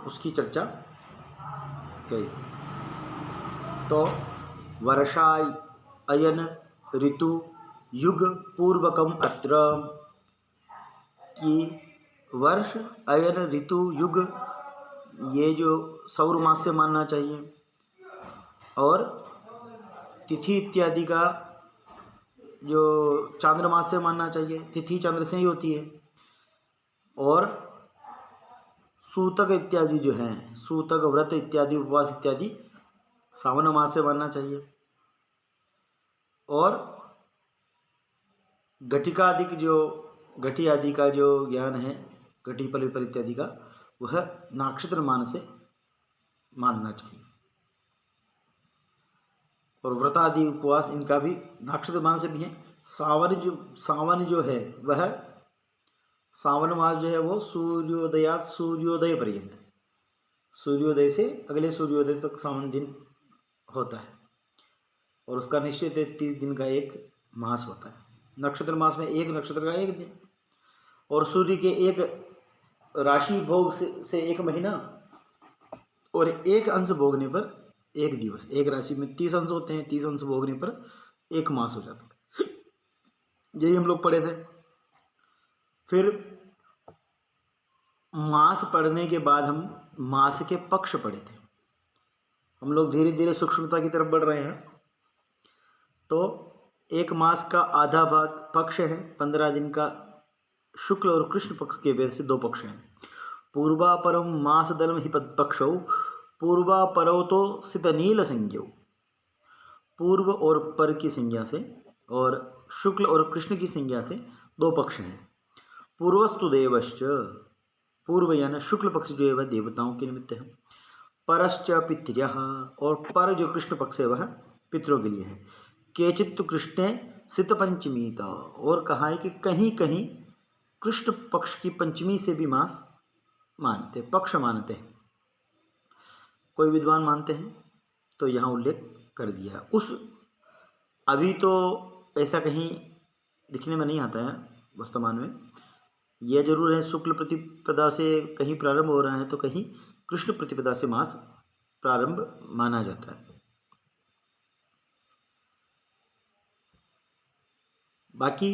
उसकी चर्चा कही थी। तो वर्षाय अयन ऋतु युग पूर्वकम अत्र, कि वर्ष अयन ऋतु युग ये जो सौर मास से मानना चाहिए, और तिथि इत्यादि का जो चांद्रमास से मानना चाहिए, तिथि चंद्र से ही होती है। और सूतक इत्यादि जो हैं, सूतक व्रत इत्यादि उपवास इत्यादि सावन मास से मानना चाहिए। और घटी आदि का जो ज्ञान है, घटी पल विपल इत्यादि का, वह नक्षत्र मान से मानना चाहिए। और व्रत आदि उपवास इनका भी नक्षत्र मान से भी है। सावन जो है वह सावन मास जो है वो सूर्योदयात सूर्योदय पर्यंत, सूर्योदय से अगले सूर्योदय तक सावन दिन होता है। और उसका निश्चित 30 दिन का एक मास होता है। नक्षत्र मास में एक नक्षत्र का एक दिन, और सूर्य के एक राशि भोग से एक महीना, और एक अंश भोगने पर एक दिवस। एक राशि में 30 अंश होते हैं, 30 अंश भोगने पर एक मास हो जाता है। यही हम लोग पढ़े थे। फिर मास पढ़ने के बाद हम मास के पक्ष पढ़े थे। हम लोग धीरे धीरे सूक्ष्मता की तरफ बढ़ रहे हैं। तो एक मास का आधा भाग पक्ष है, 15 दिन का शुक्ल और कृष्ण पक्ष के भेद से 2 पक्ष हैं। पूर्वापरम मास दलम ही पक्षौ पूर्वापरो तो सित नील संज्ञौ, पूर्व और पर की संज्ञा से और शुक्ल और कृष्ण की संज्ञा से 2 पक्ष हैं। पूर्वस्तु देवश्च, पूर्व यानी शुक्ल पक्ष जो है वह देवताओं के निमित्त है। परश्च पितृयः, और पर जो कृष्ण पक्ष है वह पितरों के लिए है। केचित् कृष्णे सित पंचमीता, और कहा है कि कहीं कहीं कृष्ण पक्ष की पंचमी से भी मास मानते, पक्ष मानते हैं, कोई विद्वान मानते हैं। तो यहाँ उल्लेख कर दिया। अभी तो ऐसा कहीं दिखने में नहीं आता है वर्तमान में। यह जरूर है शुक्ल प्रतिपदा से कहीं प्रारंभ हो रहा है, तो कहीं कृष्ण प्रतिपदा से मास प्रारंभ माना जाता है। बाकी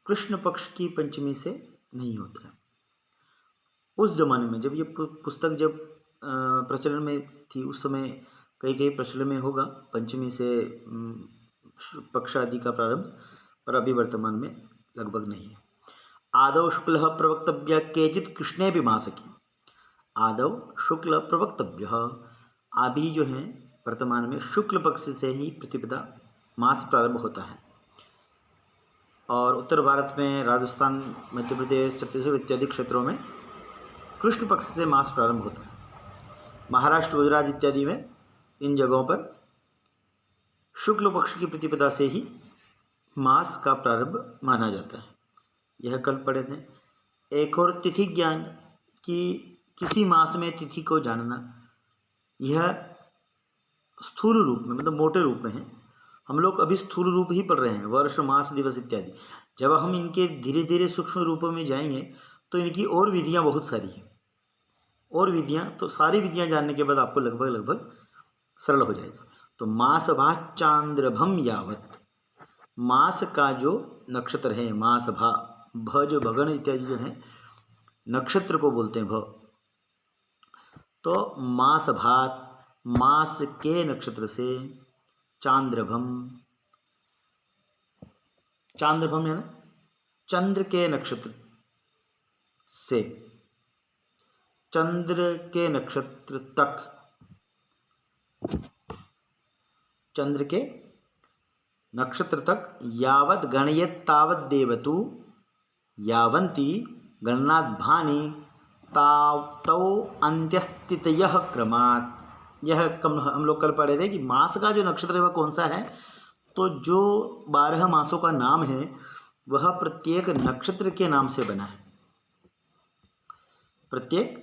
कृष्ण पक्ष की पंचमी से नहीं होता है। उस जमाने में जब ये पुस्तक जब प्रचलन में थी, उस समय कई प्रचलन में होगा पंचमी से पक्ष आदि का प्रारंभ, पर अभी वर्तमान में लगभग नहीं है। आदौ शुक्ल प्रवक्तव्य केचित कृष्णे भी मासकी, आदौ शुक्ल प्रवक्तव्य, अभी जो है वर्तमान में शुक्ल पक्ष से ही प्रतिपदा मास प्रारंभ होता है। और उत्तर भारत में राजस्थान, मध्य प्रदेश, छत्तीसगढ़ इत्यादि क्षेत्रों में कृष्ण पक्ष से मास प्रारंभ होता है। महाराष्ट्र, गुजरात इत्यादि में इन जगहों पर शुक्ल पक्ष की प्रतिपदा से ही मास का प्रारंभ माना जाता है। यह कल पढ़े थे। एक और तिथि ज्ञान, कि किसी मास में तिथि को जानना, यह स्थूल रूप में मतलब मोटे रूप में है। हम लोग अभी स्थूल रूप ही पढ़ रहे हैं, वर्ष मास दिवस इत्यादि। जब हम इनके धीरे धीरे सूक्ष्म रूपों में जाएंगे तो इनकी और विधियां बहुत सारी हैं, और विधियां, तो सारी विधियां जानने के बाद आपको लगभग सरल हो जाएगा। तो मास भा चांद्रभम यावत, मास का जो नक्षत्र है, मास भा, भ जो भगन इत्यादि जो है नक्षत्र को बोलते हैं भ। तो मास भात, मास के नक्षत्र से चांद्रभम, चांद्रभम है ना, चंद्र के नक्षत्र से, चंद्र के नक्षत्र तक, चंद्र के नक्षत्र तक, यावत गणयत तावत देवतु यावंती गणनात् भानि तावतौ अंत्यस्थितयः क्रमात्। यह हम लोग कल पढ़े थे कि मास का जो नक्षत्र है वह कौन सा है। तो जो 12 मासों का नाम है वह प्रत्येक नक्षत्र के नाम से बना है, प्रत्येक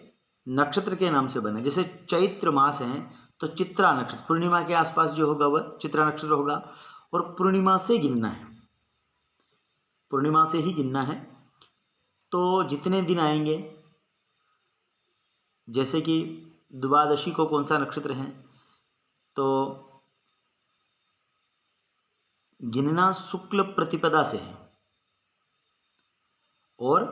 नक्षत्र के नाम से बना है। जैसे चैत्र मास है तो चित्रा नक्षत्र, पूर्णिमा के आसपास जो होगा वह चित्रा नक्षत्र होगा, और पूर्णिमा से गिनना है, पूर्णिमा से ही गिनना है। तो जितने दिन आएंगे जैसे कि द्वादशी को कौन सा नक्षत्र है, तो गिनना शुक्ल प्रतिपदा से है, और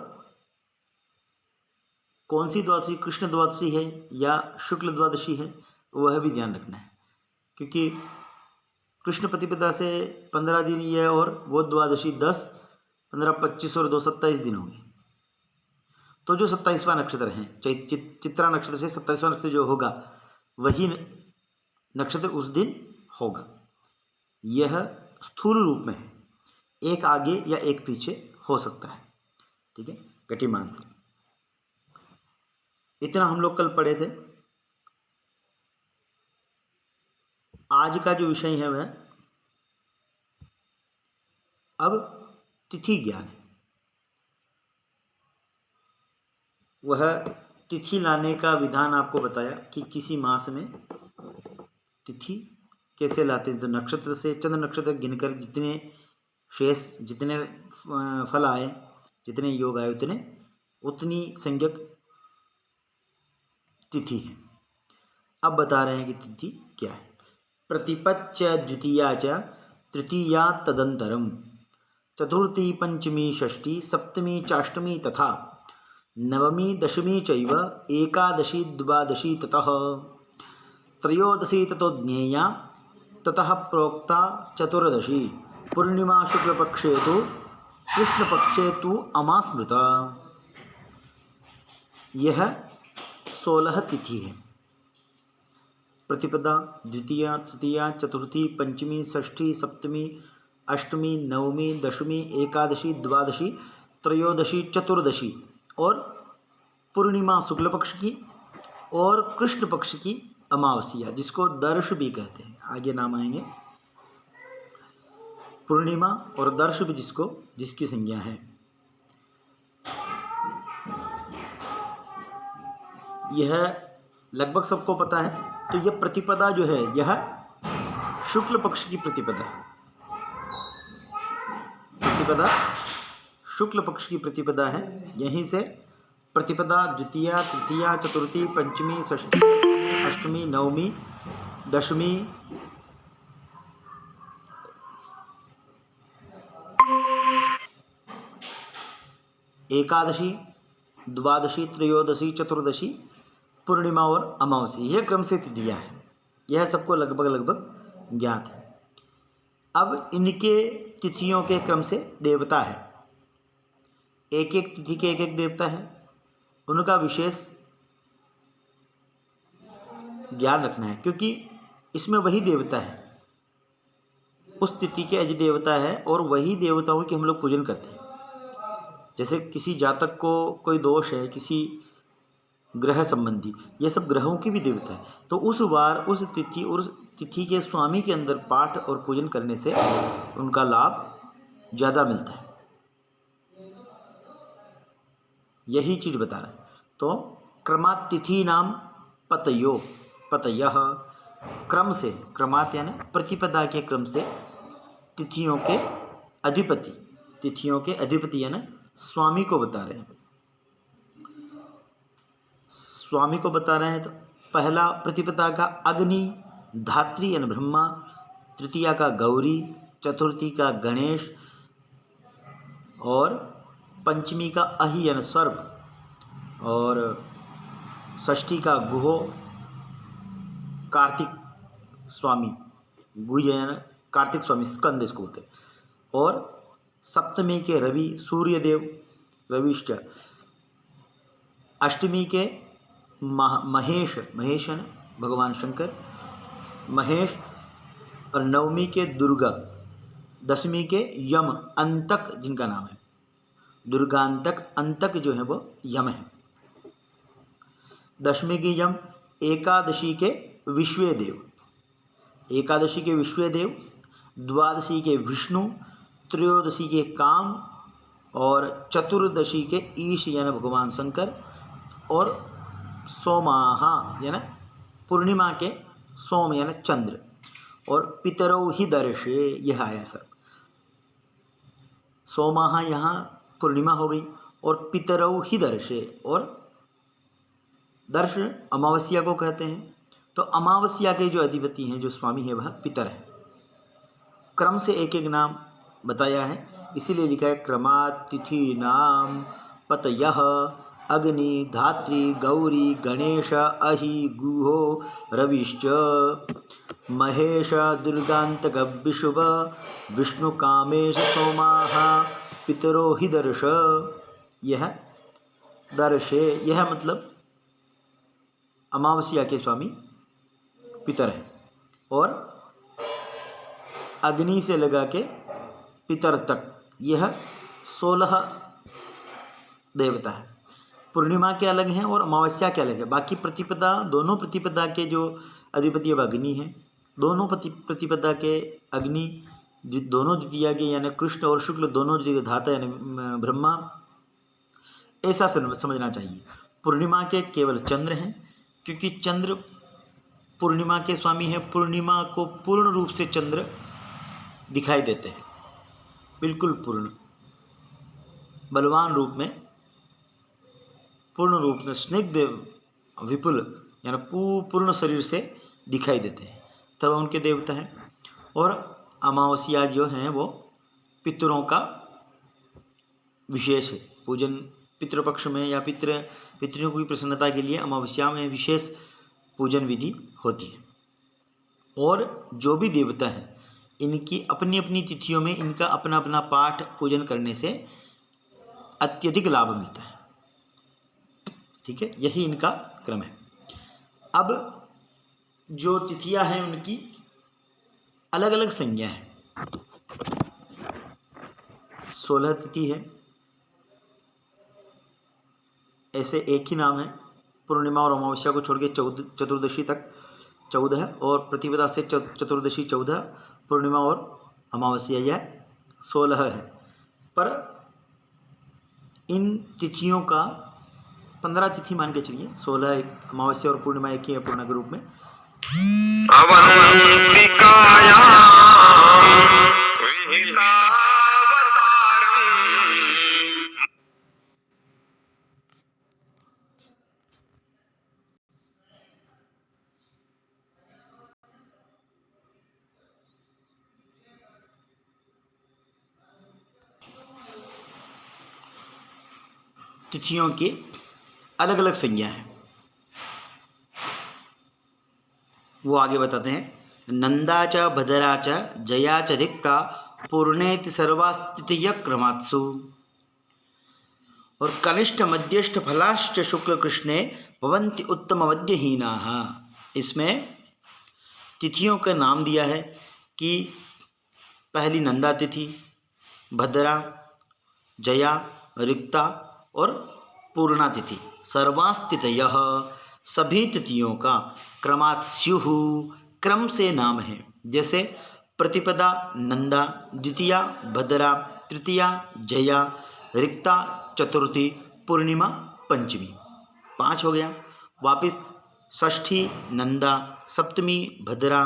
कौन सी द्वादशी, कृष्ण द्वादशी है या शुक्ल द्वादशी है, वह भी ध्यान रखना है, क्योंकि कृष्ण प्रतिपदा से 15 दिन ये, और वो द्वादशी 10, 15, 25 और 2 27 दिन होंगे। तो जो 27वां नक्षत्र है, चित्रा नक्षत्र से 27वां नक्षत्र जो होगा, वही नक्षत्र उस दिन होगा। यह स्थूल रूप में है, एक आगे या एक पीछे हो सकता है, ठीक है, घटिमान से। इतना हम लोग कल पढ़े थे। आज का जो विषय है वह अब तिथि ज्ञान है। वह तिथि लाने का विधान आपको बताया कि किसी मास में तिथि कैसे लाते हैं। तो नक्षत्र से, चंद्र नक्षत्र गिनकर जितने शेष, जितने फल आए, जितने योग आए, उतनी संज्ञक तिथि है। अब बता रहे हैं कि तिथि क्या है। प्रतिपच्च द्वितीया च तृतीया तदंतरम, चतुर्थी पंचमी षष्ठी सप्तमी चाष्टमी तथा नवमी दशमी चैव एकादशी द्वादशी ततः त्रयोदशी ततो ज्ञेया ततः प्रोक्ता चतुर्दशी पूर्णिमा शुक्लपक्षे तो कृष्णपक्षे तो अमास्मृता। यह 16 तिथि है। प्रतिपदा, द्वितीया, तृतीया, चतुर्थी, पंचमी, षष्ठी, सप्तमी, अष्टमी, नवमी, दशमी, एकादशी, द्वादशी, त्रयोदशी, चतुर्दशी और पूर्णिमा शुक्ल पक्ष की और कृष्ण पक्ष की अमावस्या, जिसको दर्श भी कहते हैं, आगे नाम आएंगे। पूर्णिमा और दर्श भी जिसकी संज्ञा है। यह लगभग सबको पता है। तो यह प्रतिपदा जो है, यह शुक्ल पक्ष की प्रतिपदा है। प्रतिपदा शुक्ल पक्ष की प्रतिपदा है। यहीं से प्रतिपदा द्वितीया, तृतीया, चतुर्थी, पंचमी, षष्ठी, अष्टमी, नवमी, दशमी, एकादशी, द्वादशी, त्रयोदशी, चतुर्दशी, पूर्णिमा और अमावस्या, यह क्रम से तिथियाँ हैं। यह सबको लगभग ज्ञात है। अब इनके तिथियों के क्रम से देवता है। एक एक तिथि के एक एक देवता है, उनका विशेष ज्ञान रखना है, क्योंकि इसमें वही देवता है, उस तिथि के अधिदेवता है, और वही देवताओं की हम लोग पूजन करते हैं। जैसे किसी जातक को कोई दोष है, किसी ग्रह संबंधी, ये सब ग्रहों की भी देवता है। तो उस बार उस तिथि के स्वामी के अंदर पाठ और पूजन करने से उनका लाभ ज़्यादा मिलता है। यही चीज़ बता रहा है। तो क्रमात् तिथि नाम पतयः, क्रम से, क्रमात् यानी प्रतिपदा के क्रम से तिथियों के अधिपति यानी स्वामी को बता रहे हैं। स्वामी को बता रहे हैं। तो पहला प्रतिपदा का अग्नि, धात्री यानी ब्रह्मा, तृतीया का गौरी, चतुर्थी का गणेश और पंचमी का अहि यानी सर्प और षष्ठी का गुहो, कार्तिक स्वामी, गुह यानी कार्तिक स्वामी, स्कंद इसको बोलते हैं, और सप्तमी के रवि, सूर्यदेव रविश्च, अष्टमी के महेश है भगवान शंकर, महेश, और नवमी के दुर्गा, दशमी के यम, अंतक जिनका नाम है, दुर्गांतक, अंतक जो है वो यम है। दशमी की यम, एकादशी के विश्वेदेव, एकादशी के विश्वेदेव, द्वादशी के विष्णु, त्रयोदशी के काम और चतुर्दशी के ईश यानी भगवान शंकर, और सोमाहा यानी पूर्णिमा के सोम यानी चंद्र, और पितरौ ही दर्शे, यह आया सर। सोमाहा यहाँ पूर्णिमा हो गई, और पितरौ ही दर्शे, और दर्श अमावस्या को कहते हैं। तो अमावस्या के जो अधिपति हैं, जो स्वामी है, वह पितर है। क्रम से एक एक नाम बताया है, इसीलिए लिखा है क्रमात् तिथि नाम पतयः अग्नि धात्री गौरी गणेश अहि गुहो रविश्च महेश दुर्गान्तक विशुभ विष्णु कामेश सोमाः पितरो हि दर्श। यह दर्शे, यह मतलब अमावस्या के स्वामी पितर है। और अग्नि से लगा के पितर तक यह 16 देवता है। पूर्णिमा के अलग हैं और अमावस्या के अलग है। बाकी प्रतिपदा, दोनों प्रतिपदा के जो अधिपति अब अग्नि हैं, दोनों प्रतिपदा के अग्नि दोनों द्वितीया के यानी कृष्ण और शुक्ल दोनों धाता यानी ब्रह्मा, ऐसा समझना चाहिए। पूर्णिमा के केवल चंद्र हैं, क्योंकि चंद्र पूर्णिमा के स्वामी हैं। पूर्णिमा को पूर्ण रूप से चंद्र दिखाई देते हैं, बिल्कुल पूर्ण बलवान रूप में, पूर्ण रूप में स्निग्ध विपुल यानी पूर्ण शरीर से दिखाई देते हैं, तब उनके देवता हैं। और अमावस्या जो हैं वो पितरों का विशेष है पूजन। पितृपक्ष में या पितरों की प्रसन्नता के लिए अमावस्या में विशेष पूजन विधि होती है। और जो भी देवता है, इनकी अपनी अपनी तिथियों में इनका अपना अपना पाठ पूजन करने से अत्यधिक लाभ मिलता है। ठीक है, यही इनका क्रम है। अब जो तिथियां हैं उनकी अलग अलग संज्ञा है। 16 तिथि है, ऐसे एक ही नाम है। पूर्णिमा और अमावस्या को छोड़ के चतुर्दशी तक 14 है, और प्रतिपदा से चतुर्दशी 14, पूर्णिमा और अमावस्या यह 16 है। पर इन तिथियों का 15 तिथि मान के चलिए, 16 एक अमावस्या और पूर्णिमा एक ही है पूर्णा के रूप में। तिथियों की अलग अलग संज्ञा है, वो आगे बताते हैं। नंदा च भद्रा च जया च रिक्ता पूर्णेति सर्वास्तिथय क्रमात्सु। और कनिष्ठ मध्यस्थ फलाश्च शुक्ल कृष्णे भवन्ति उत्तम मध्यहीनाः। इसमें तिथियों का नाम दिया है कि पहली नंदा तिथि, भद्रा, जया, रिक्ता और पूर्णा तिथि, सर्वास्तिथयः सभी तिथियों का क्रमात् स्युः क्रम से नाम है। जैसे प्रतिपदा नंदा, द्वितीया भद्रा, तृतीया जया, रिक्ता चतुर्थी, पूर्णिमा पंचमी, 5 हो गया। वापिस षष्ठी नंदा, सप्तमी भद्रा,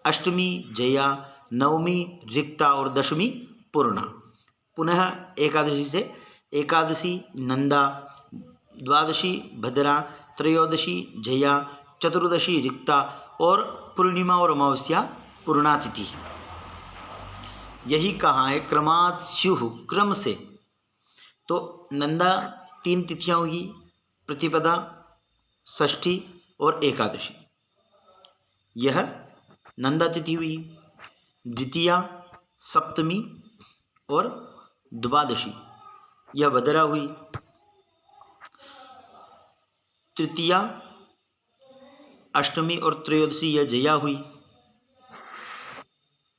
अष्टमी जया, नवमी रिक्ता और दशमी पूर्णा। पुनः एकादशी से एकादशी नंदा, द्वादशी भद्रा, त्रयोदशी जया, चतुर्दशी रिक्ता और पूर्णिमा और अमावस्या पूर्णा तिथि है। यही कहा है क्रमात् स्युः क्रम से। तो नंदा 3 तिथियां होगी, प्रतिपदा, षष्ठी और एकादशी, यह नंदा तिथि हुई। द्वितीया, सप्तमी और द्वादशी, यह भद्रा हुई। तृतीया, अष्टमी और त्रयोदशी यह जया हुई।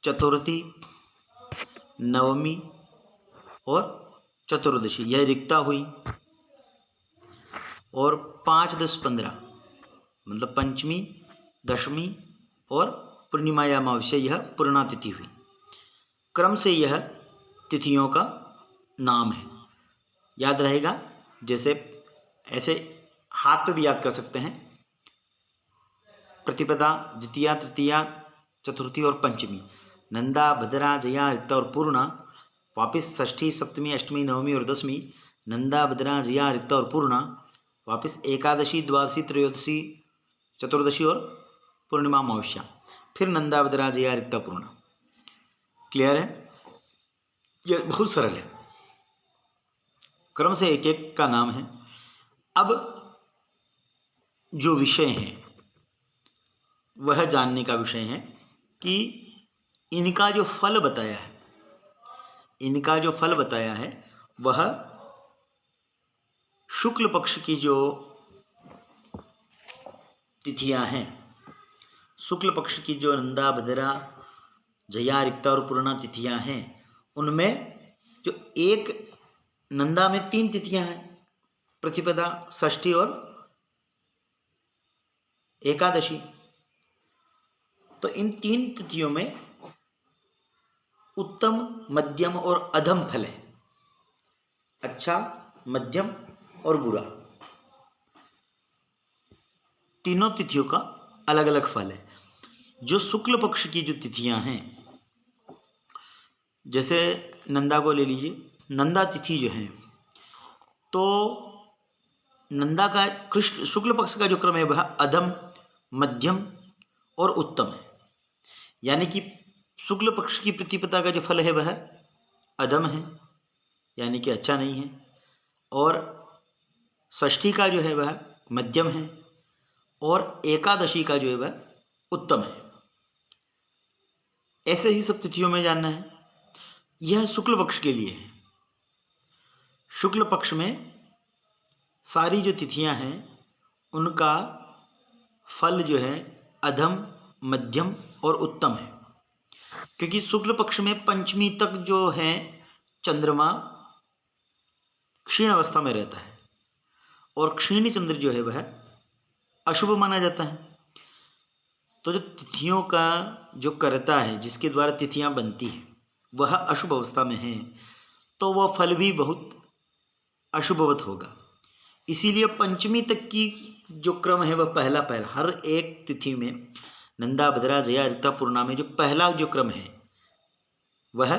चतुर्थी, नवमी और चतुर्दशी यह रिक्ता हुई। और 5, 10, 15 मतलब पंचमी, दशमी और पूर्णिमा या अमावस्या यह पूर्णा तिथि हुई। क्रम से यह तिथियों का नाम है, याद रहेगा। जैसे ऐसे हाथ पे भी याद कर सकते हैं। प्रतिपदा, द्वितीया, तृतीया, चतुर्थी और पंचमी, नंदा, भद्रा, जया, रिक्ता और पूर्णा। वापिस षष्ठी, सप्तमी, अष्टमी, नवमी और दसवीं, नंदा, भद्रा, जया, रिक्ता और पूर्णा। वापस एकादशी, द्वादशी, त्रयोदशी, चतुर्दशी और पूर्णिमा अमावस्या, फिर नंदावदरा, जया, रिक्ता, पूर्णा। क्लियर है? ये बहुत सरल है, क्रम से एक एक का नाम है। अब जो विषय है वह जानने का विषय है कि इनका जो फल बताया है, इनका जो फल बताया है वह शुक्ल पक्ष की जो तिथियां हैं, शुक्ल पक्ष की जो नंदा, भद्रा, जया, रिक्ता और पूर्णा तिथियां हैं, उनमें जो एक नंदा में 3 तिथियां हैं, प्रतिपदा, षष्ठी और एकादशी। तो इन 3 तिथियों में उत्तम, मध्यम और अधम फल है। अच्छा, मध्यम और बुरा, तीनों तिथियों का अलग अलग फल है। जो शुक्ल पक्ष की जो तिथियां हैं, जैसे नंदा को ले लीजिए, नंदा तिथि जो है, तो नंदा का कृष्ण शुक्ल पक्ष का जो क्रम है वह अधम, मध्यम और उत्तम है। यानी कि शुक्ल पक्ष की प्रतिपदा का जो फल है वह अधम है, यानी कि अच्छा नहीं है, और षष्ठी का जो है वह मध्यम है, और एकादशी का जो है वह उत्तम है। ऐसे ही सब तिथियों में जानना है। यह शुक्ल पक्ष के लिए है। शुक्ल पक्ष में सारी जो तिथियां हैं उनका फल जो है अधम, मध्यम और उत्तम है, क्योंकि शुक्ल पक्ष में पंचमी तक जो है चंद्रमा क्षीण अवस्था में रहता है, और क्षीण चंद्र जो है वह अशुभ माना जाता है। तो जो तिथियों का जो कर्ता है, जिसके द्वारा तिथियां बनती हैं, वह अशुभ अवस्था में है, तो वह फल भी बहुत अशुभवत होगा। इसीलिए पंचमी तक की जो क्रम है वह पहला पहला, हर एक तिथि में नंदा, भद्रा, जया, रिक्ता, पूर्णा में जो पहला जो क्रम है वह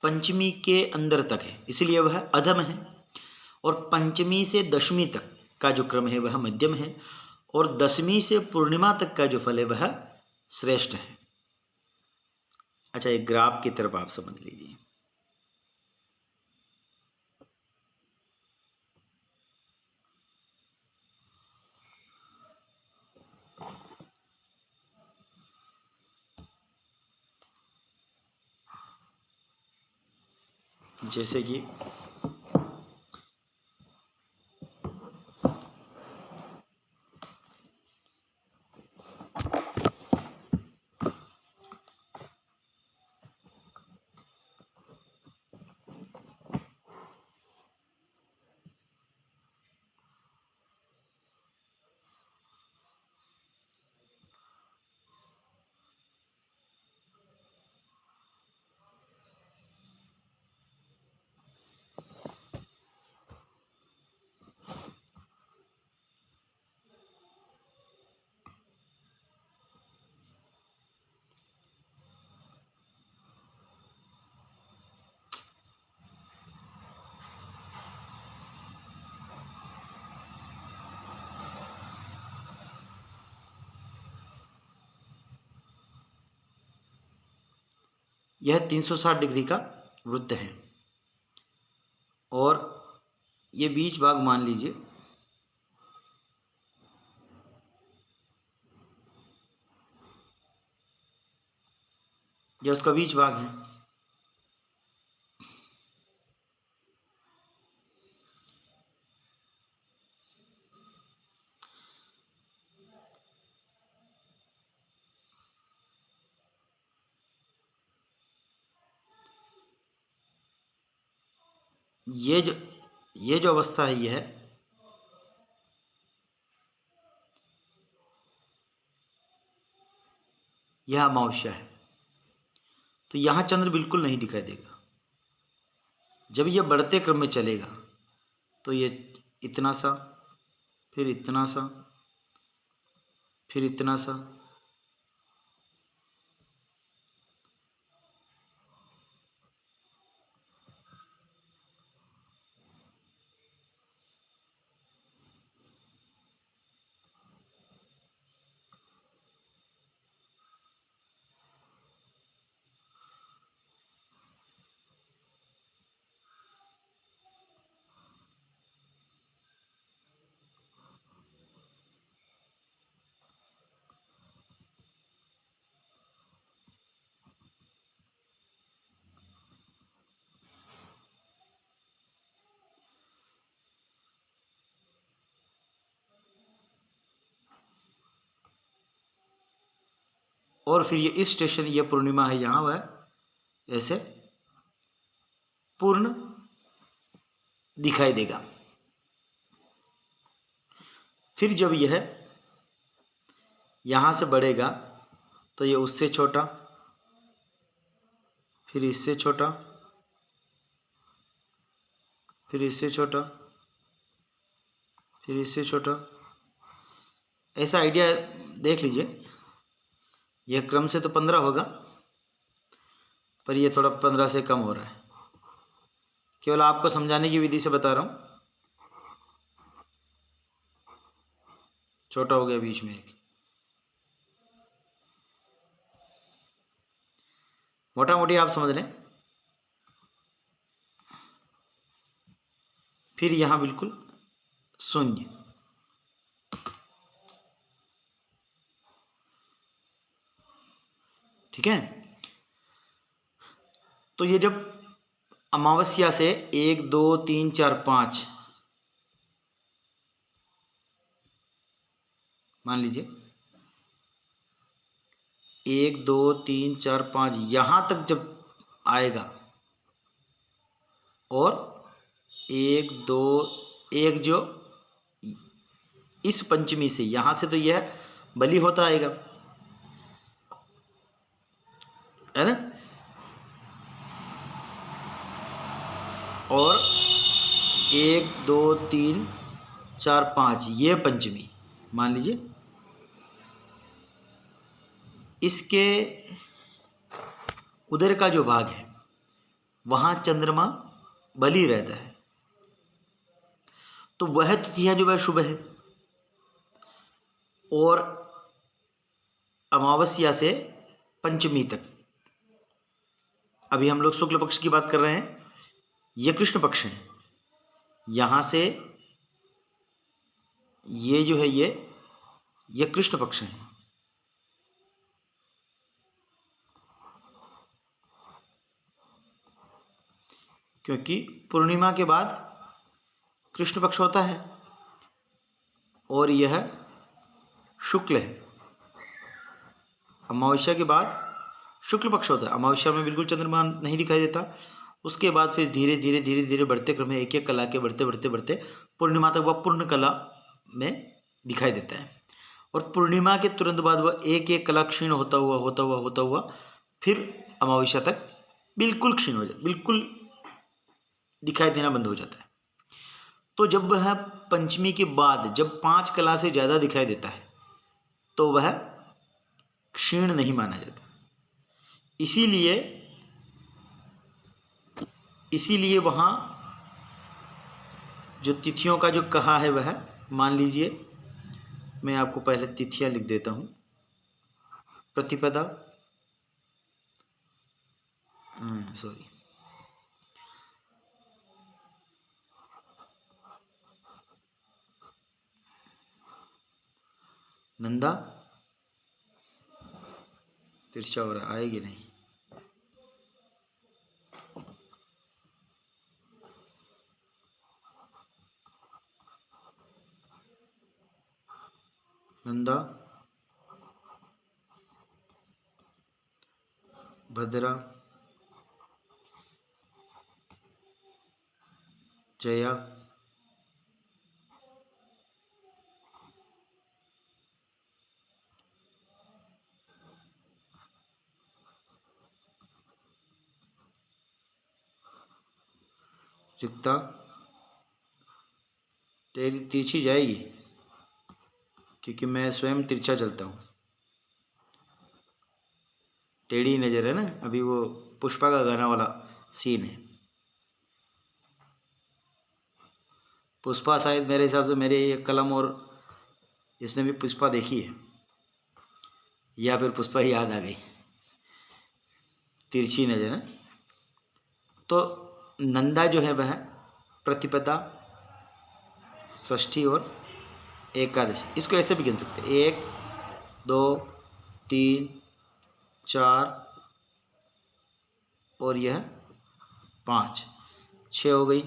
पंचमी के अंदर तक है, इसलिए वह अधम है। और पंचमी से दशमी तक का जो क्रम है वह मध्यम है, और दशमी से पूर्णिमा तक का जो फल है वह श्रेष्ठ है। अच्छा, एक ग्राफ की तरफ आप समझ लीजिए। जैसे कि यह 360 डिग्री का वृत्त है, और ये बीच भाग मान लीजिए, यह उसका बीच भाग है। ये जो अवस्था है यह अमावस्या है। तो यहाँ चंद्र बिल्कुल नहीं दिखाई देगा। जब यह बढ़ते क्रम में चलेगा तो ये इतना सा, फिर इतना सा, फिर इतना सा, और फिर ये इस स्टेशन, ये पूर्णिमा है यहाँ, वह ऐसे पूर्ण दिखाई देगा। फिर जब यह यहाँ से बढ़ेगा तो ये उससे छोटा, फिर इससे छोटा, फिर इससे छोटा, फिर इससे छोटा, ऐसा आइडिया देख लीजिए। यह क्रम से तो 15 होगा, पर यह थोड़ा 15 से कम हो रहा है। केवल आपको समझाने की विधि से बता रहा हूँ। छोटा हो गया बीच में एक, मोटा मोटी आप समझ लें। फिर यहाँ बिल्कुल शून्य, ठीक है। तो ये जब अमावस्या से 1 2 3 4 5 मान लीजिए 1 2 3 4 5 यहाँ तक जब आएगा, और 1 2 1 जो इस पंचमी से यहाँ से तो यह बलि होता आएगा, है ना। और 1 2 3 4 5 ये पंचमी मान लीजिए, इसके उधर का जो भाग है वहाँ चंद्रमा बलि रहता है, तो वह तिथियां जो वह शुभ है। और अमावस्या से पंचमी तक, अभी हम लोग शुक्ल पक्ष की बात कर रहे हैं, यह कृष्ण पक्ष है। यहाँ से ये जो है ये कृष्ण पक्ष है। क्योंकि पूर्णिमा के बाद कृष्ण पक्ष होता है और यह शुक्ल है। अमावस्या के बाद शुक्ल पक्ष होता है। अमावस्या में बिल्कुल चंद्रमा नहीं दिखाई देता। उसके बाद फिर धीरे धीरे धीरे धीरे बढ़ते क्रम में एक एक कला के बढ़ते बढ़ते बढ़ते पूर्णिमा तक वह पूर्ण कला में दिखाई देता है। और पूर्णिमा के तुरंत बाद वह एक एक कला क्षीण होता हुआ फिर अमावस्या तक बिल्कुल क्षीण हो जाता, बिल्कुल दिखाई देना बंद हो जाता है। तो जब वह पंचमी के बाद जब 5 कला से ज़्यादा दिखाई देता है तो वह क्षीण नहीं माना जाता। इसीलिए वहाँ जो तिथियों का जो कहा है वह, मान लीजिए मैं आपको पहले तिथियां लिख देता हूँ। प्रतिपदा, सॉरी, नंदा, तिरछा हो रहा, आएगी नहीं, नंदा, भद्रा, जया, रिक्ता। तेरी तिरछी जाएगी क्योंकि मैं स्वयं तिरछा चलता हूँ। टेढ़ी नज़र है ना। अभी वो पुष्पा का गाना वाला सीन है। पुष्पा शायद मेरे हिसाब से मेरे ये कलम और इसने भी पुष्पा देखी है, या फिर पुष्पा ही याद आ गई। तिरछी नज़र है। तो नंदा जो है वह प्रतिपदा, षष्ठी और एकादशी, इसको ऐसे भी गिन सकते हैं। 1 2 3 4 और यह 5, 6 हो गई,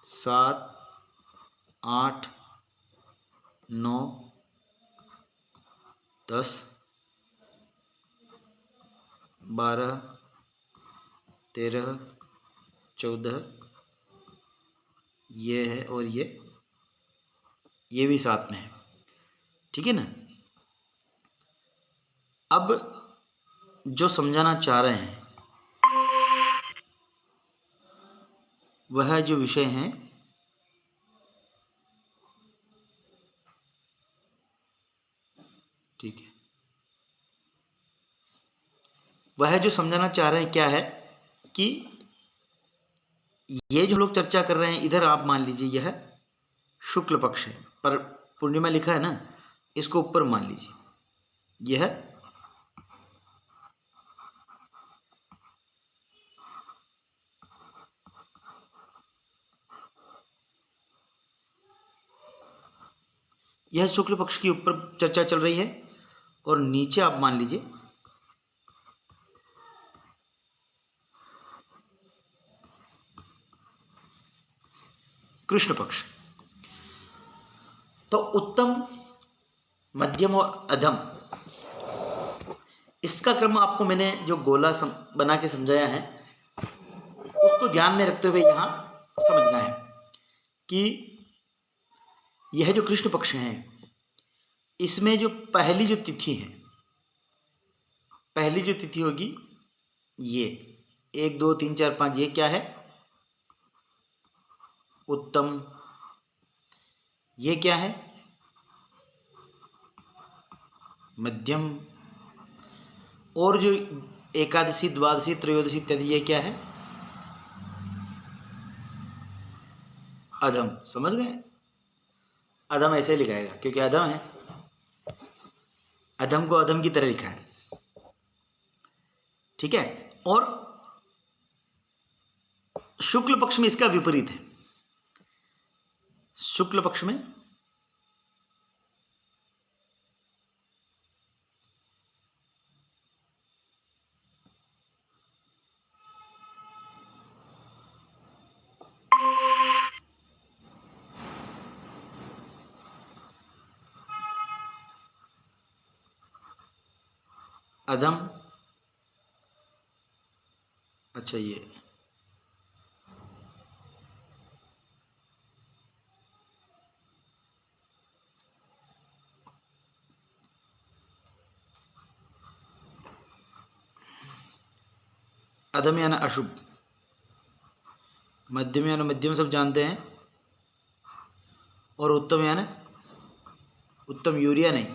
7 8 9 10 12, 13, 14 ये है और ये भी साथ में है, ठीक है ना। अब जो समझाना चाह रहे हैं वह जो विषय है ठीक है, वह जो समझाना चाह रहे हैं क्या है कि ये जो लोग चर्चा कर रहे हैं इधर आप मान लीजिए यह शुक्ल पक्ष है, पर पूर्णिमा लिखा है ना, इसको ऊपर मान लीजिए यह शुक्ल पक्ष की ऊपर चर्चा चल रही है और नीचे आप मान लीजिए कृष्ण पक्ष। तो उत्तम, मध्यम और अधम, इसका क्रम आपको मैंने जो गोला बना के समझाया है उसको ध्यान में रखते हुए यहां समझना है कि यह जो कृष्ण पक्ष है इसमें जो पहली जो तिथि है, पहली जो तिथि होगी ये 1 2 3 4 5, ये क्या है उत्तम, ये क्या है मध्यम, और जो एकादशी द्वादशी त्रयोदशी इत्यादि ये क्या है अधम। समझ गए, अधम ऐसे लिखाएगा क्योंकि अधम है, अधम को अधम की तरह लिखा है, ठीक है। और शुक्ल पक्ष में इसका विपरीत है, शुक्ल पक्ष में अधम, अच्छा ये अधम यानी अशुभ, मध्यम यानी मध्यम सब जानते हैं, और उत्तम यानी उत्तम यूरिया नहीं,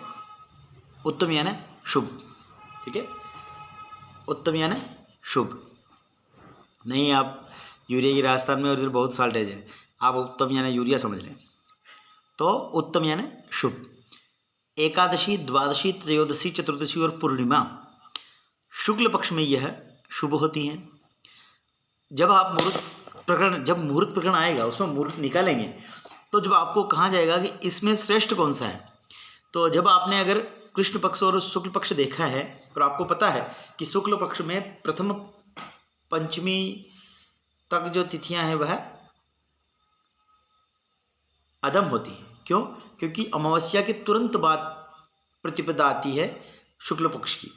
उत्तम यानी शुभ, ठीक है, उत्तम यानी शुभ नहीं। आप यूरिया की राजस्थान में और इधर बहुत साल्टेज है, आप उत्तम यानी यूरिया समझ लें। तो उत्तम यानी शुभ, एकादशी द्वादशी त्रयोदशी चतुर्दशी और पूर्णिमा शुक्ल पक्ष में यह शुभ होती हैं। जब आप मुहूर्त प्रकरण आएगा उसमें मुहूर्त निकालेंगे तो जब आपको कहा जाएगा कि इसमें श्रेष्ठ कौन सा है, तो जब आपने अगर कृष्ण पक्ष और शुक्ल पक्ष देखा है और आपको पता है कि शुक्ल पक्ष में प्रथम पंचमी तक जो तिथियां हैं वह अधम होती है। क्यों? क्योंकि अमावस्या के तुरंत बाद प्रतिपदा आती है शुक्ल पक्ष की,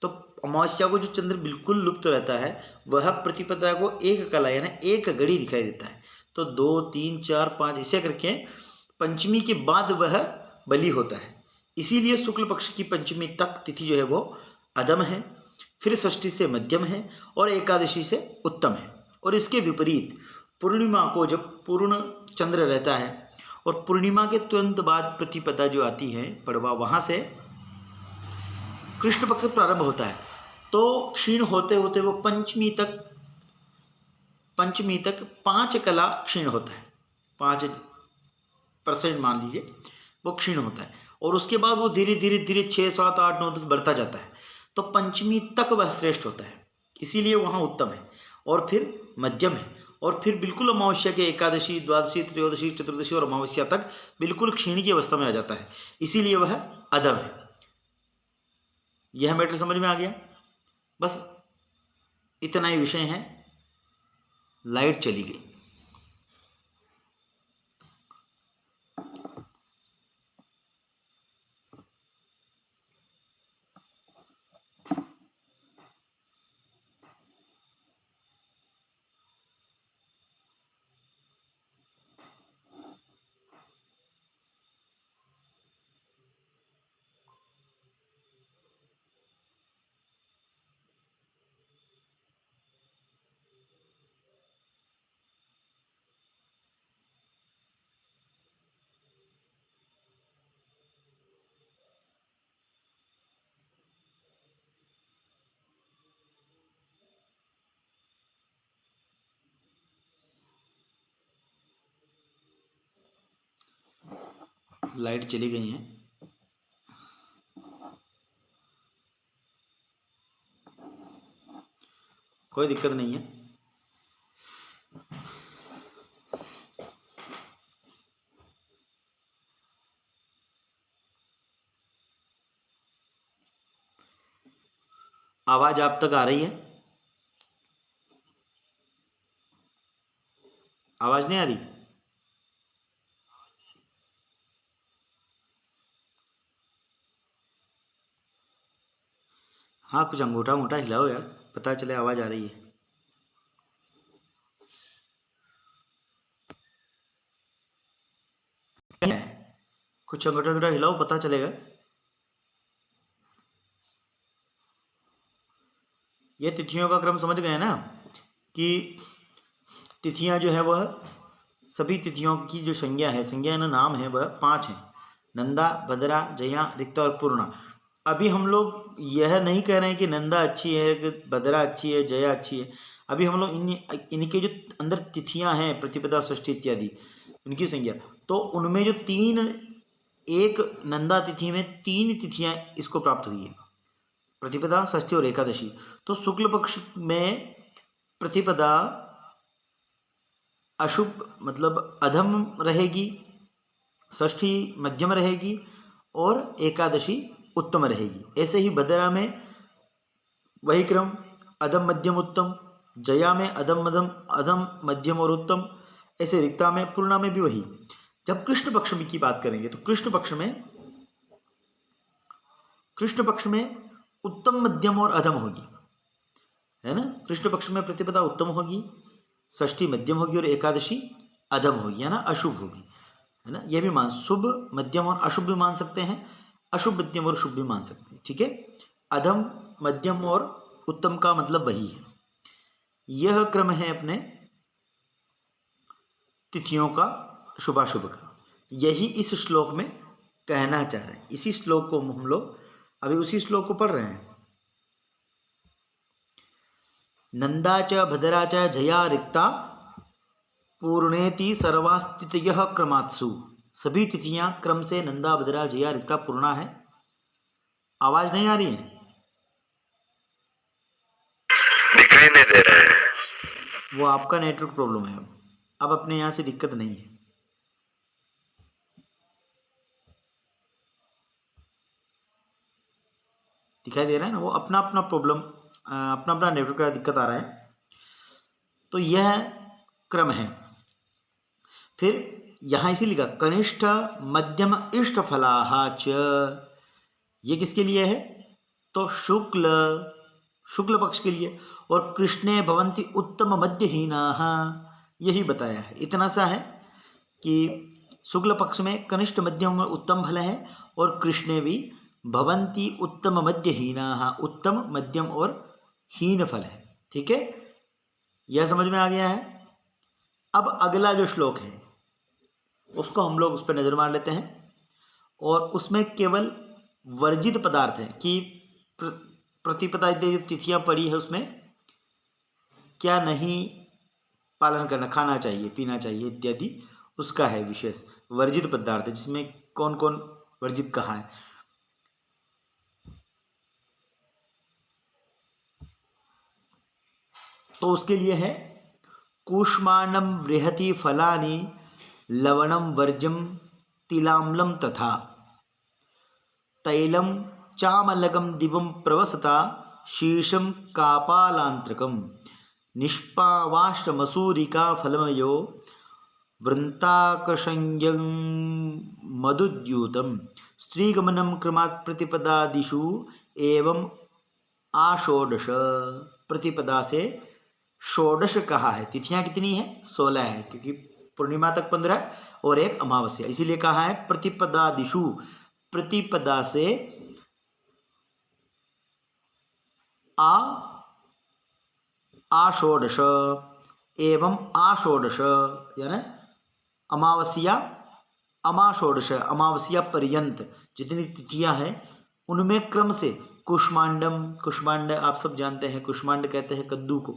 तो अमावस्या को जो चंद्र बिल्कुल लुप्त रहता है वह प्रतिपदा को एक कला यानी एक घड़ी दिखाई देता है। तो 2 3 4 5 ऐसे करके पंचमी के बाद वह बलि होता है, इसीलिए शुक्ल पक्ष की पंचमी तक तिथि जो है वो अधम है, फिर षष्ठी से मध्यम है और एकादशी से उत्तम है। और इसके विपरीत पूर्णिमा को जब पूर्ण चंद्र रहता है और पूर्णिमा के तुरंत बाद प्रतिपदा जो आती है पड़वा, वहां से कृष्ण पक्ष प्रारंभ होता है, तो क्षीण होते होते वो पंचमी तक 5 कला क्षीण होता है, 5% मान लीजिए वो क्षीण होता है, और उसके बाद वो धीरे धीरे धीरे 6 7 8 9 10 बढ़ता जाता है, तो पंचमी तक वह श्रेष्ठ होता है, इसीलिए वहाँ उत्तम है, और फिर मध्यम है, और फिर बिल्कुल अमावस्या के एकादशी द्वादशी त्रयोदशी चतुर्दशी और अमावस्या तक बिल्कुल क्षीण की अवस्था में आ जाता है, इसीलिए वह अधम है। यह मैटर समझ में आ गया? बस इतना ही विषय है। लाइट चली गई। लाइट चली गई है। कोई दिक्कत नहीं है। आवाज आप तक आ रही है? आवाज नहीं आ रही? हाँ, कुछ अंगूठा अंगूठा हिलाओ यार, पता चले आवाज आ रही है। कुछ अंगूठा अंगूठा हिलाओ, पता चलेगा। ये तिथियों का क्रम समझ गए ना, कि तिथियां जो है वह सभी तिथियों की जो संज्ञा है, संज्ञा ना नाम है, वह 5 है। नंदा, भद्रा, जया, रिक्ता और पूर्णा। अभी हम लोग यह नहीं कह रहे हैं कि नंदा अच्छी है, कि भद्रा अच्छी है, जया अच्छी है। अभी हम लोग इनके जो अंदर तिथियां हैं, प्रतिपदा, षष्ठी इत्यादि, उनकी संज्ञा, तो उनमें जो 3, एक नंदा तिथि में 3 तिथियां इसको प्राप्त हुई है, प्रतिपदा, षष्ठी और एकादशी। तो शुक्ल पक्ष में प्रतिपदा अशुभ मतलब अधम रहेगी, षष्ठी मध्यम रहेगी और एकादशी उत्तम रहेगी। ऐसे ही भद्रा में वही क्रम, अधम मध्यम उत्तम, जया में अधम मध्यम, अधम मध्यम और उत्तम। ऐसे रिक्ता में, पूर्णा में भी वही। जब कृष्ण पक्ष की बात करेंगे तो कृष्ण पक्ष में उत्तम, मध्यम और अधम होगी, है ना। कृष्ण पक्ष में प्रतिपदा उत्तम होगी, षष्ठी मध्यम होगी और एकादशी अधम होगी, है ना, अशुभ होगी, है ना। यह भी मान, शुभ मध्यम और अशुभ भी मान सकते हैं, अशुभ मध्यम और शुभ भी मान सकते हैं, ठीक है। अधम, मध्यम और उत्तम का मतलब वही है। यह क्रम है अपने तिथियों का, शुभाशुभ का। यही इस श्लोक में कहना चाह रहे हैं। इसी श्लोक को हम लोग अभी उसी श्लोक को पढ़ रहे हैं। नंदा च भद्रा च जया रिक्ता पूर्णेति सर्वास्तिथयः क्रमात्सु। सभी तिथियां क्रम से नंदा, भद्रा, जया, रिक्ता, पूर्णा है। आवाज नहीं आ रही है? दिखाई नहीं दे रहा है। वो आपका नेटवर्क प्रॉब्लम है। अब अपने यहां से दिक्कत नहीं है। दिखाई दे रहा है ना, वो अपना अपना प्रॉब्लम, अपना अपना नेटवर्क का दिक्कत आ रहा है। तो यह क्रम है। फिर यहां इसी लिखा कनिष्ठ, मध्यम, इष्ट फलाह च। ये किसके लिए है? तो शुक्ल पक्ष के लिए। और कृष्णे भवन्ति उत्तम मध्यहीनाः, यही बताया है। इतना सा है कि शुक्ल पक्ष में कनिष्ठ, मध्यम और उत्तम फल है, और कृष्णे भी भवन्ति उत्तम मध्यहीनाः, उत्तम, मध्यम और हीन फल है, ठीक है। यह समझ में आ गया है। अब अगला जो श्लोक है उसको हम लोग उस पर नजर मार लेते हैं, और उसमें केवल वर्जित पदार्थ है कि प्रतिपदा जो तिथियां पड़ी है उसमें क्या नहीं पालन करना, खाना चाहिए, पीना चाहिए इत्यादि, उसका है विशेष वर्जित पदार्थ है, जिसमें कौन कौन वर्जित कहा है। तो उसके लिए है कूष्मांडम बृहति फलानि लवणम वर्जम तिलाम्लम तथा तैलम चामलकम दिवम प्रवसता शीर्षम कापालांत्रकम निष्पावाष्टमसूरिका फलमयो वृंताकसंज्ञं मधुद्यूतम स्त्रीगमनम क्रमात् प्रतिपदादिषु एवं आषोडश। प्रतिपदा से षोडश कहा है। तिथियां कितनी है? 16 है, क्योंकि पूर्णिमा तक 15 और एक अमावस्या, इसीलिए कहा है प्रतिपदादिषु। प्रतिपदा से आषोडश एवं आषोडश, यानी अमावस्या, अमाषोडश, अमावस्या पर्यंत जितनी तिथियां हैं उनमें क्रम से कुष्मांडम, कुष्मांड आप सब जानते हैं, कुष्मांड कहते हैं कद्दू को।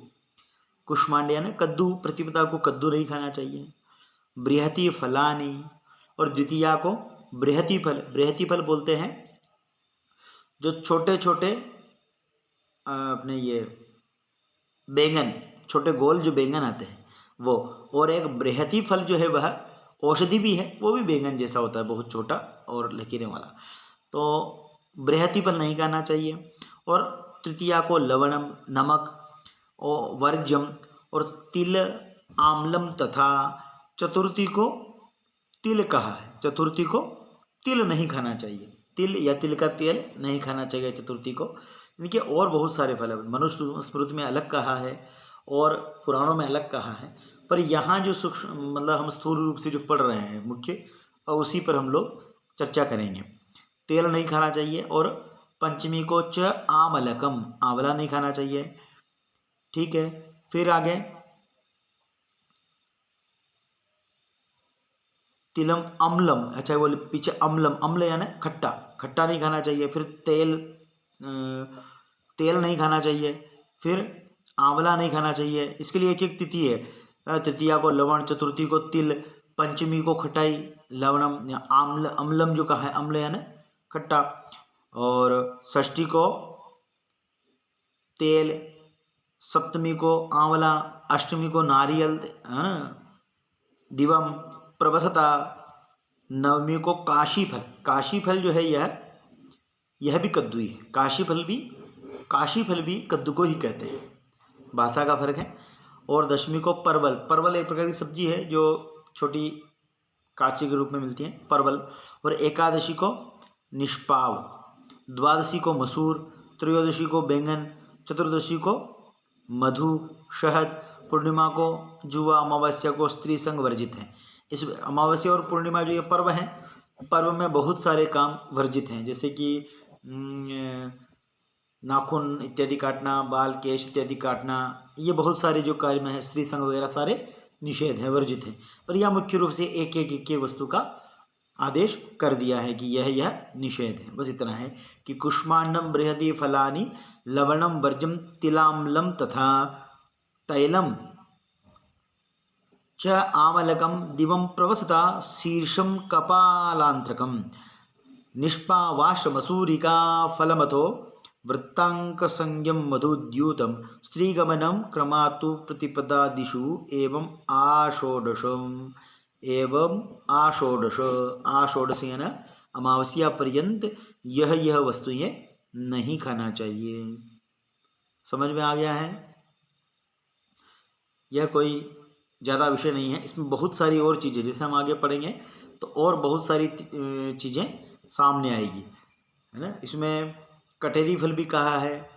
कुष्मांड यानी कद्दू, प्रतिपदा को कद्दू नहीं खाना चाहिए। बृहति फलानी, और द्वितीया को बृहति फल बोलते हैं जो छोटे छोटे अपने ये बैंगन, छोटे गोल जो बैंगन आते हैं वो। और एक बृहति फल जो है वह औषधि भी है, वो भी बैंगन जैसा होता है, बहुत छोटा और लकीरें वाला। तो बृहति फल नहीं खाना चाहिए। और तृतीया को लवणम, नमक और वर्ज्यम और तिल आम्लम तथा चतुर्थी को तिल कहा है। चतुर्थी को तिल नहीं खाना चाहिए, तिल या तिल का तेल नहीं खाना चाहिए चतुर्थी को। इनके और बहुत सारे फल है, मनुस्मृति में अलग कहा है और पुराणों में अलग कहा है, पर यहाँ जो सूक्ष्म मतलब हम स्थूल रूप से जो पढ़ रहे हैं मुख्य, और उसी पर हम लोग चर्चा करेंगे। तेल नहीं खाना चाहिए। और पंचमी को च आमलकम, आंवला नहीं खाना चाहिए। ठीक है, फिर आगे तिलम अम्लम, अच्छा बोले पीछे अम्लम, अम्ल यानी खट्टा, खट्टा नहीं खाना चाहिए। फिर तेल नहीं खाना चाहिए। फिर आंवला नहीं खाना चाहिए। इसके लिए एक एक तिथि है। तृतीया को लवण, चतुर्थी को तिल, पंचमी को खटाई, लवणम या आम्ल, अम्लम जो कहा है, अम्ल यानी खट्टा, और षष्ठी को तेल, सप्तमी को आंवला, अष्टमी को नारियल, है ना, दिवम प्रवसता, नवमी को काशी फल। काशी फल जो है यह भी कद्दू ही है। काशी फल भी कद्दू को ही कहते हैं, भाषा का फर्क है। और दशमी को परवल, परवल एक प्रकार की सब्जी है जो छोटी काची के रूप में मिलती है, परवल। और एकादशी को निष्पाव, द्वादशी को मसूर, त्रयोदशी को बैंगन, चतुर्दशी को मधु, शहद, पूर्णिमा को जुआ, अमावस्या को स्त्री संग वर्जित है। इस अमावस्या और पूर्णिमा जो ये पर्व हैं, पर्व में बहुत सारे काम वर्जित हैं, जैसे कि नाखून इत्यादि काटना, बाल केश इत्यादि काटना, ये बहुत सारे जो कार्य में है, स्त्री संग वगैरह सारे निषेध हैं, वर्जित हैं। पर यह मुख्य रूप से एक वस्तु का आदेश कर दिया है कि यह निषेध है। बस इतना है कि कुष्मांडम बृहदि फलानि लवणम वर्जम तिलाम्लम तथा तैलम च आमलकम दिवं प्रवसता शीर्षम कपालांत्रकम निष्पावाश्रमसूरिका फलमतो वृत्तांक संयम मधुद्यूतम स्त्रीगमनम क्रमातु प्रतिपदादिषु एवं आषोडश यानी अमावस्या पर्यंत यह वस्तुएं नहीं खाना चाहिए। समझ में आ गया है? यह कोई ज़्यादा विषय नहीं है, इसमें बहुत सारी और चीज़ें, जैसे हम आगे पढ़ेंगे तो और बहुत सारी चीज़ें सामने आएगी, है ना। इसमें कटेरी फल भी कहा है,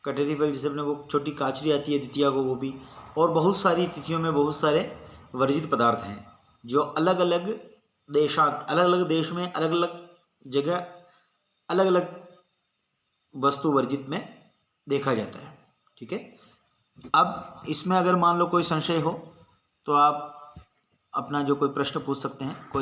कटेरी फल जैसे अपने वो छोटी काचरी आती है द्वितीया को, वो भी। और बहुत सारी तिथियों में बहुत सारे वर्जित पदार्थ हैं जो अलग अलग देश में अलग अलग जगह अलग अलग वस्तु वर्जित में देखा जाता है। ठीक है, अब इसमें अगर मान लो कोई संशय हो तो आप अपना जो कोई प्रश्न पूछ सकते हैं। कोई